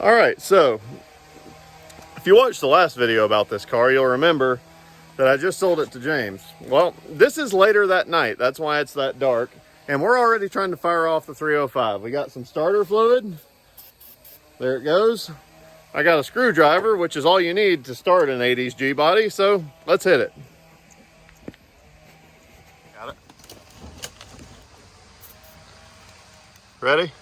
All right, so if you watched the last video about this car, you'll remember that I just sold it to James. Well, this is later that night. That's why it's that dark. And we're already trying to fire off the 305. We got some starter fluid. There it goes. I got a screwdriver, which is all you need to start an 80s G body. So let's hit it. Got it. Ready?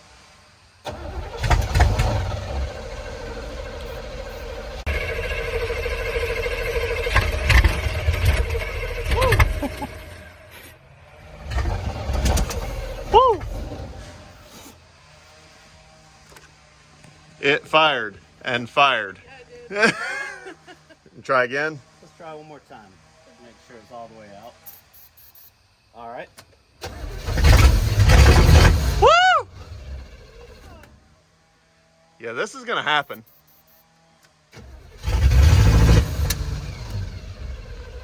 Woo! It fired and fired. Yeah, it did. Try again? Let's try one more time. Make sure it's all the way out. All right. Woo! Yeah, this is gonna happen.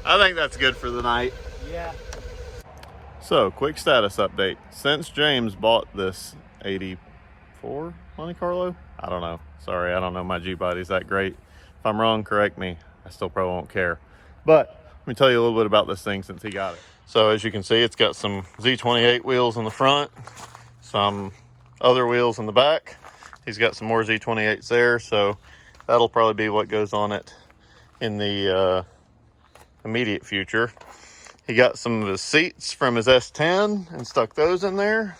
I think that's good for the night. Yeah. So, quick status update. Since James bought this 84 Monte Carlo, I don't know. Sorry, I don't know my G-bodies that great. If I'm wrong, correct me. I still probably won't care. But let me tell you a little bit about this thing since he got it. So as you can see, it's got some Z28 wheels in the front, some other wheels in the back. He's got some more Z28s there, so that'll probably be what goes on it in the immediate future. He got some of his seats from his S10 and stuck those in there.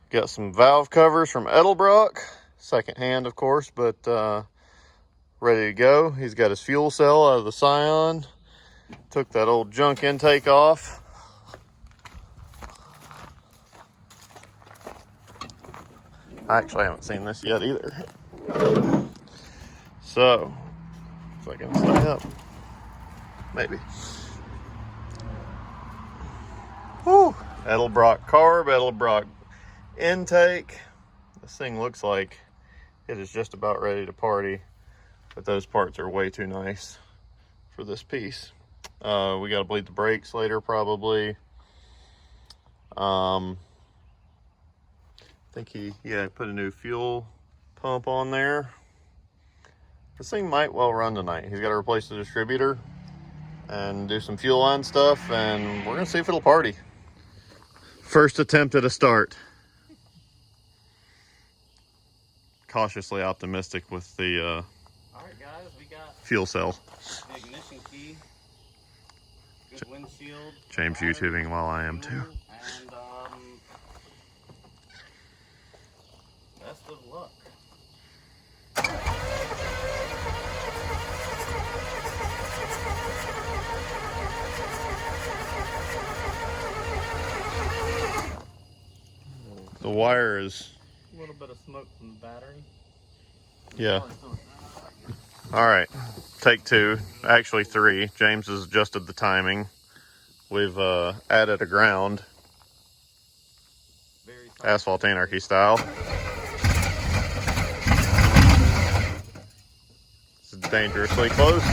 Got some valve covers from Edelbrock, second hand of course, but ready to go. He's got his fuel cell out of the Scion. Took that old junk intake off. I actually haven't seen this yet either. So, if I can stay up, maybe. Whew. Edelbrock carb, Edelbrock intake. This thing looks like it is just about ready to party, but those parts are way too nice for this piece. We got to bleed the brakes later probably. I think he put a new fuel pump on there. This thing might well run tonight. He's got to replace the distributor and do some fuel line stuff, and we're gonna see if it'll party. First attempt at a start. Cautiously optimistic with the all right, guys, we got fuel cell. the ignition key, good windshield. James YouTubing while I am too. And best of luck. The wire is, A little bit of smoke from the battery. yeah. All right, take two, actually three. James has adjusted the timing. We've added a ground, Asphalt Anarchy style. This is dangerously close.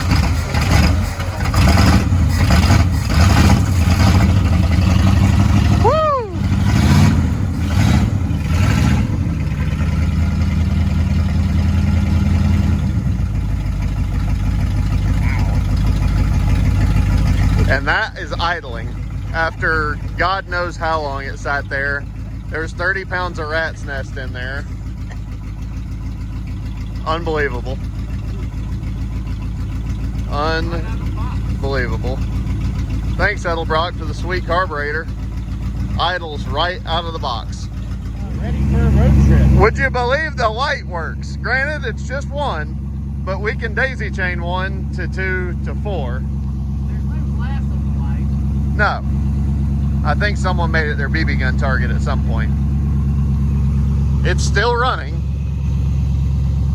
And that is idling after God knows how long it sat there. There's 30 pounds of rat's nest in there. Unbelievable. Unbelievable. Thanks, Edelbrock, for the sweet carburetor. Idles right out of the box. Ready for a road trip. Would you believe the light works? Granted, it's just one, but we can daisy chain 1 to 2 to 4. No. I think someone made it their BB gun target at some point. It's still running.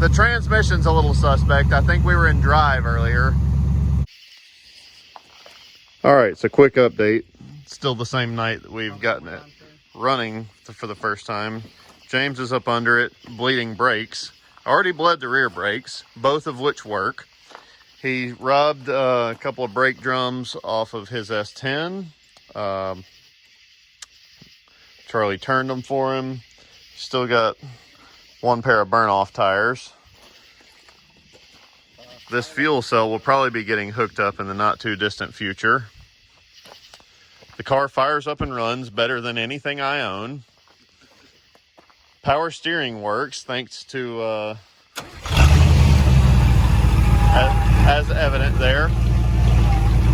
The transmission's a little suspect. I think we were in drive earlier. All right, so quick update. Still the same night that we've gotten it running for the first time. James is up under it, bleeding brakes. Already bled the rear brakes, both of which work. He rubbed a couple of brake drums off of his S10. Charlie turned them for him. Still got one pair of burn-off tires. This fuel cell will probably be getting hooked up in the not too distant future. The car fires up and runs better than anything I own. Power steering works thanks to, as evident there.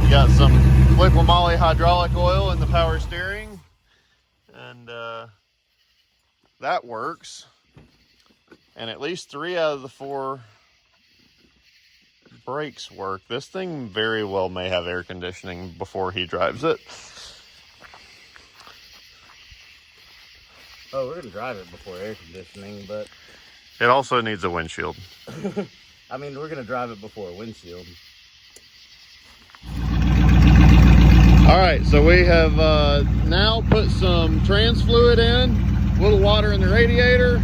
You got some liquid moly hydraulic oil in the power steering, and that works. And at least 3 out of the 4 brakes work. This thing very well may have air conditioning before he drives it. Oh, we're gonna drive it before air conditioning, but It also needs a windshield. I mean, we're gonna drive it before a windshield. All right, so we have now put some trans fluid in, a little water in the radiator,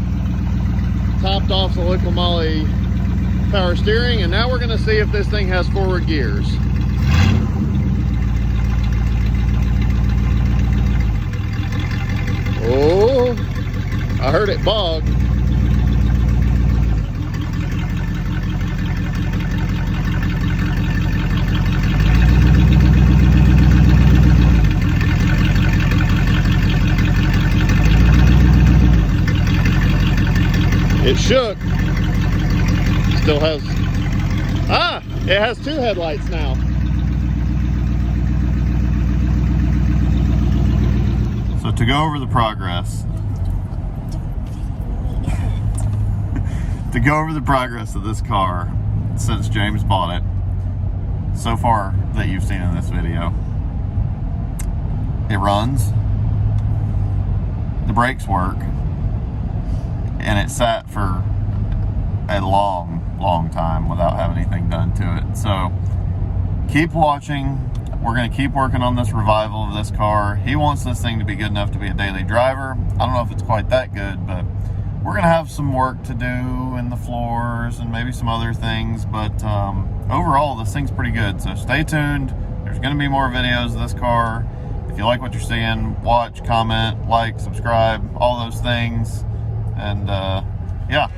topped off the liquid moly power steering, and now we're gonna see if this thing has forward gears. Oh, I heard it bog. It shook. Still has, it has 2 headlights now. So to go over the progress, of this car since James bought it, so far that you've seen in this video, it runs, the brakes work, and it sat for a long time without having anything done to it. So keep watching. We're going to keep working on this revival of this car. He wants this thing to be good enough to be a daily driver. I don't know if it's quite that good, but we're going to have some work to do in the floors and maybe some other things. But overall, this thing's pretty good. So stay tuned. There's going to be more videos of this car. If you like what you're seeing, watch, comment, like, subscribe, all those things. And yeah.